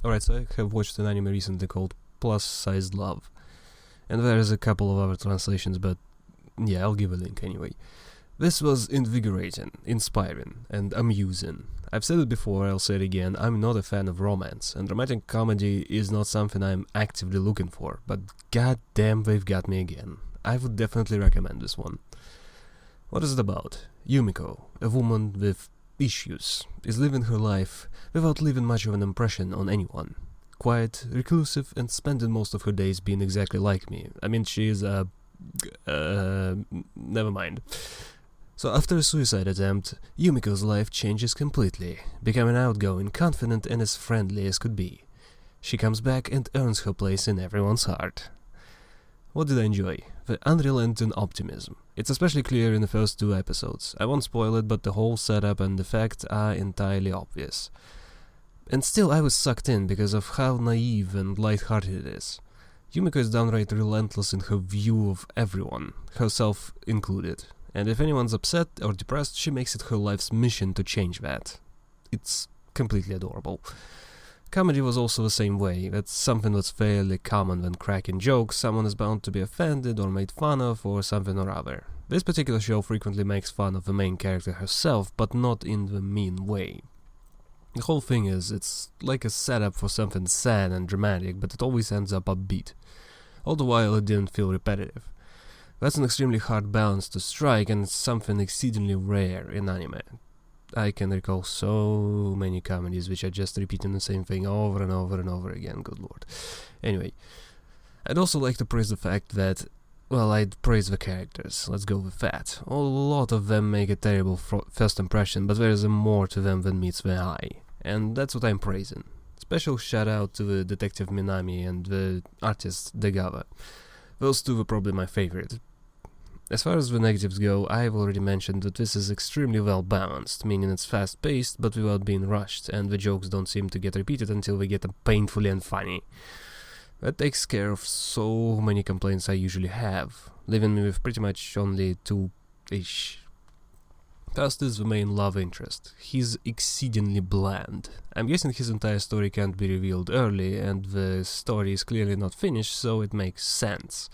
Alright, so I have watched an anime recently called Plus Sized Love. And there's a couple of other translations, but yeah, I'll give a link anyway. This was invigorating, inspiring, and amusing. I've said it before, I'll say it again, I'm not a fan of romance, and romantic comedy is not something I'm actively looking for, but goddamn they've got me again. I would definitely recommend this one. What is it about? Yumiko, a woman with issues, is living her life without leaving much of an impression on anyone. Quiet, reclusive, and spending most of her days being exactly like me. I mean, she is a... never mind. So after a suicide attempt, Yumiko's life changes completely, becoming outgoing, confident, and as friendly as could be. She comes back and earns her place in everyone's heart. What did I enjoy? The unrelenting optimism. It's especially clear in the first 2 episodes. I won't spoil it, but the whole setup and the facts are entirely obvious. And still I was sucked in because of how naive and light-hearted it is. Yumiko is downright relentless in her view of everyone, herself included. And if anyone's upset or depressed, she makes it her life's mission to change that. It's completely adorable. Comedy was also the same way. That's something that's fairly common when cracking jokes. Someone is bound to be offended or made fun of or something or other. This particular show frequently makes fun of the main character herself, but not in the mean way. The whole thing is, it's like a setup for something sad and dramatic, but it always ends up upbeat. All the while it didn't feel repetitive. That's an extremely hard balance to strike, and it's something exceedingly rare in anime. I can recall so many comedies which are just repeating the same thing over and over and over again, good lord. Anyway, I'd also like to praise the fact that, well, I'd praise the characters, let's go with that. A lot of them make a terrible first impression, but there's more to them than meets the eye, and that's what I'm praising. Special shout out to the detective Minami and the artist Degawa. Those two were probably my favorite. As far as the negatives go, I've already mentioned that this is extremely well balanced, meaning it's fast paced but without being rushed, and the jokes don't seem to get repeated until they get painfully and funny. That takes care of so many complaints I usually have, leaving me with pretty much only 2-ish. First is the main love interest. He's exceedingly bland. I'm guessing his entire story can't be revealed early, and the story is clearly not finished, so it makes sense.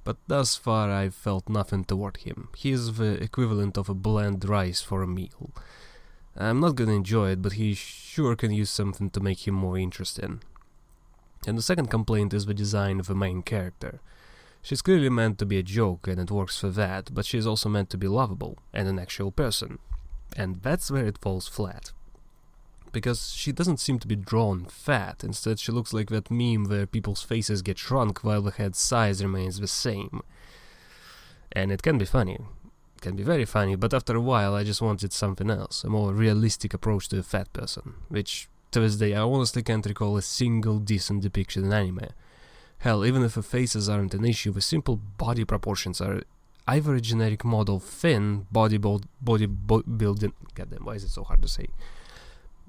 But thus far I've felt nothing toward him. He is the equivalent of a bland rice for a meal. I'm not gonna enjoy it, but he sure can use something to make him more interesting. And the second complaint is the design of the main character. She's clearly meant to be a joke, and it works for that, but she's also meant to be lovable, and an actual person. And that's where it falls flat. Because she doesn't seem to be drawn fat, instead she looks like that meme where people's faces get shrunk while the head size remains the same. And it can be funny. It can be very funny, but after a while I just wanted something else, a more realistic approach to a fat person, which, to this day, I honestly can't recall a single decent depiction in anime. Hell, even if the faces aren't an issue, the simple body proportions are either a generic model thin, bodybuilding... Goddamn, why is it so hard to say?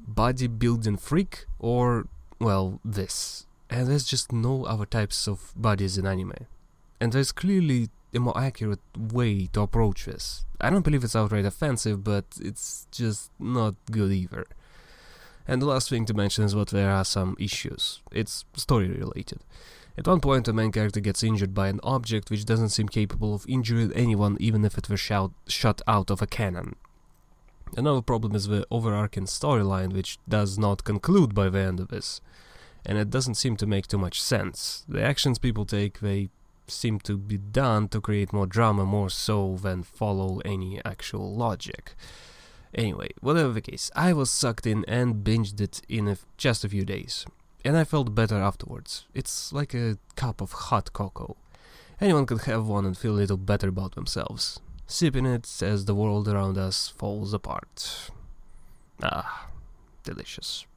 Bodybuilding freak, or, well, this. And there's just no other types of bodies in anime. And there's clearly a more accurate way to approach this. I don't believe it's outright offensive, but it's just not good either. And the last thing to mention is that there are some issues. It's story related. At one point, the main character gets injured by an object which doesn't seem capable of injuring anyone, even if it were shot out of a cannon. Another problem is the overarching storyline, which does not conclude by the end of this, and it doesn't seem to make too much sense. The actions people take, they seem to be done to create more drama more so than follow any actual logic. Anyway, whatever the case, I was sucked in and binged it in just a few days. And I felt better afterwards. It's like a cup of hot cocoa. Anyone could have one and feel a little better about themselves, sipping it as the world around us falls apart. Ah, delicious.